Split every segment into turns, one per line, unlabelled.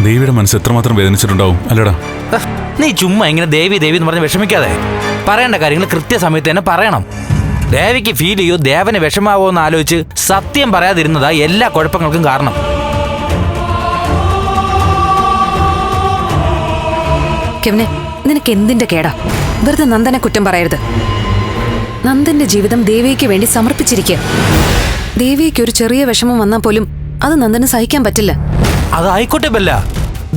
ദേവിയുടെ മനസ്സ് എത്രമാത്രം വേദനിച്ചിട്ടുണ്ടാവും അല്ലടാ.
നീ ചുമ്മാ ഇങ്ങനെ ദേവി ദേവി എന്ന് പറഞ്ഞ് വിഷമിക്കാതെ. പറയേണ്ട കാര്യങ്ങൾ കൃത്യസമയത്ത് തന്നെ പറയണം. ദേവിക്ക് ഫീൽ ചെയ്യോ ദേവന് വിഷമാവോ എന്ന് ആലോചിച്ച് സത്യം പറയാതിരുന്നതാ എല്ലാ കുഴപ്പങ്ങൾക്കും കാരണം.
കെവിനെ, നിനക്ക് എന്തിന്റെ കേടാ? വെറുതെ നന്ദനെ കുറ്റം പറയരുത്. നന്ദന്റെ ജീവിതം ദേവിക്ക് വേണ്ടി സമർപ്പിച്ചിരിക്കുക. ദേവിക്ക് ഒരു ചെറിയ വിഷമം വന്നാൽ പോലും അത് നന്ദന് സഹിക്കാൻ പറ്റില്ല.
അതായിക്കോട്ടെ ബെല്ല,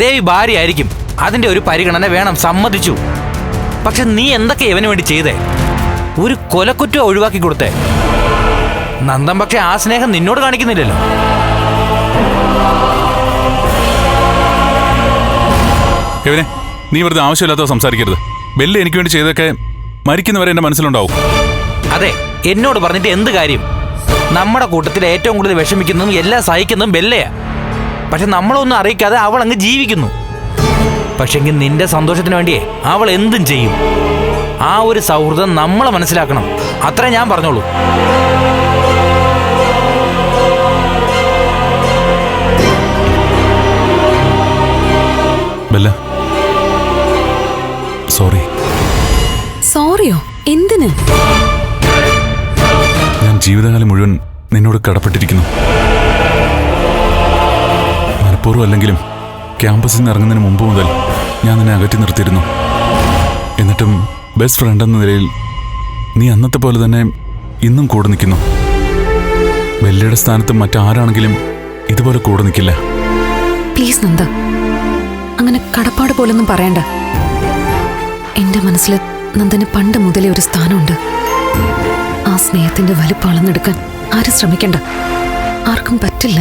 ദേവി ഭാര്യയായിരിക്കും, അതിന്റെ ഒരു പരിഗണന വേണം, സമ്മതിച്ചു. പക്ഷെ നീ എന്തൊക്കെ ഇവന് വേണ്ടി ചെയ്തേ? ഒരു കൊലക്കുറ്റം ഒഴിവാക്കി കൊടുത്തേ. നന്ദൻ പക്ഷെ ആ സ്നേഹം നിന്നോട് കാണിക്കുന്നില്ലല്ലോ.
ഇവനെ നീ വെറുതെ ആവശ്യമില്ലാത്ത സംസാരിക്കരുത്. ബെല്ല എനിക്ക് വേണ്ടി ചെയ്തൊക്കെ മരിക്കുന്നവരെ എന്റെ മനസ്സിലുണ്ടാവും.
അതെ, എന്നോട് പറഞ്ഞിട്ട് എന്ത് കാര്യം? നമ്മുടെ കൂട്ടത്തിൽ ഏറ്റവും കൂടുതൽ വിഷമിക്കുന്നതും എല്ലാം സഹിക്കുന്നതും ബെല്ലയാ. പക്ഷെ നമ്മളൊന്നും അറിയിക്കാതെ അവൾ അങ്ങ് ജീവിക്കുന്നു. പക്ഷെങ്കിൽ നിന്റെ സന്തോഷത്തിന് വേണ്ടിയേ അവൾ എന്തും ചെയ്യും. ആ ഒരു സൗഹൃദം നമ്മളെ മനസ്സിലാക്കണം, അത്രേ ഞാൻ പറഞ്ഞോളൂ.
Bella, sorry.
സോറിയോ? എന്തിന്?
ഞാൻ ജീവിതകാലം മുഴുവൻ നിന്നോട് കടപ്പെട്ടിരിക്കുന്നു. മനഃപൂർവ്വം അല്ലെങ്കിലും ക്യാമ്പസിൽ നിന്ന് ഇറങ്ങുന്നതിന് മുമ്പ് മുതൽ ഞാൻ നിന്നെ അകറ്റി നിർത്തിയിരുന്നു. എന്നിട്ടും ബെസ്റ്റ് ഫ്രണ്ട് എന്ന നിലയിൽ നീ അന്നത്തെ പോലെ തന്നെ ഇന്നും കൂടെ നിൽക്കുന്നു. ബെല്ലയുടെ സ്ഥാനത്ത് മറ്റാരാണെങ്കിലും ഇതുപോലെ കൂടെ നിൽക്കില്ല.
പ്ലീസ് നന്ദ, അങ്ങനെ കടപ്പാട് പോലൊന്നും പറയണ്ട. എന്റെ മനസ്സിൽ നന്ദന് പണ്ട് മുതലേ ഒരു സ്ഥാനമുണ്ട്. ആ സ്നേഹത്തിന്റെ വലുപ്പം അളന്നെടുക്കാൻ ആരും ശ്രമിക്കണ്ട. ആർക്കും പറ്റില്ല.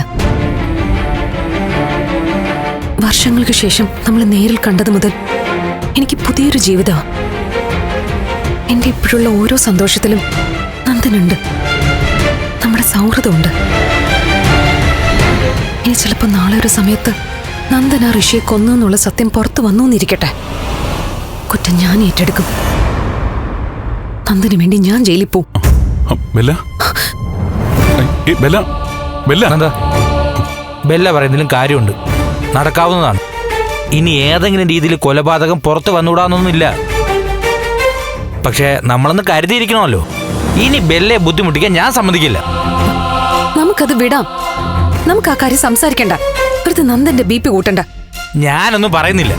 വർഷങ്ങൾക്ക് ശേഷം നമ്മൾ നേരിൽ കണ്ടത് മുതൽ എനിക്ക് പുതിയൊരു ജീവിതമാണ്. എന്റെ ഇപ്പോഴുള്ള ഓരോ സന്തോഷത്തിലും നന്ദനുണ്ട്. നമ്മുടെ സൗഹൃദമുണ്ട്. ഇനി ചിലപ്പോൾ നാളെ ഒരു സമയത്ത് നന്ദൻ ആ ഋഷിയെ കൊന്നു എന്നുള്ള സത്യം പുറത്തു വന്നു എന്നിരിക്കട്ടെ, കുറ്റം ഞാൻ ഏറ്റെടുക്കും. നന്ദന് വേണ്ടി ഞാൻ ജയിലിൽ പോവും.
Bella, Bella, Bella.
എന്താ ബെല്ല പറയുന്നതിലും കാര്യമുണ്ട്, നടക്കാവുന്നതാണ്. ഇനി ഏതെങ്കിലും രീതിയിൽ കൊലപാതകം പുറത്ത് വന്നുകൂടാന്നൊന്നുമില്ല. പക്ഷെ നമ്മളൊന്ന് കരുതിയിരിക്കണമല്ലോ. ഇനി ബെല്ലയെ ബുദ്ധിമുട്ടിക്കാൻ ഞാൻ സമ്മതിക്കില്ല.
നമുക്കത് വിടാം. നമുക്ക് ആ കാര്യം സംസാരിക്കണ്ട. വെറുതെ നന്ദന്റെ BP കൂട്ടണ്ട.
ഞാനൊന്നും പറയുന്നില്ല.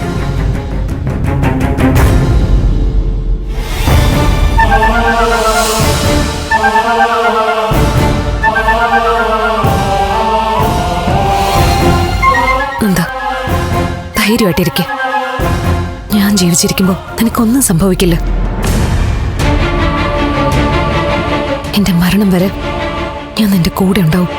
നന്ദ, ധൈര്യമായിട്ടിരിക്കെ. ഞാൻ ജീവിച്ചിരിക്കുമ്പോൾ നിനക്കൊന്നും സംഭവിക്കില്ല. എന്റെ മരണം വരെ ഞാൻ നിന്റെ കൂടെ ഉണ്ടാവും.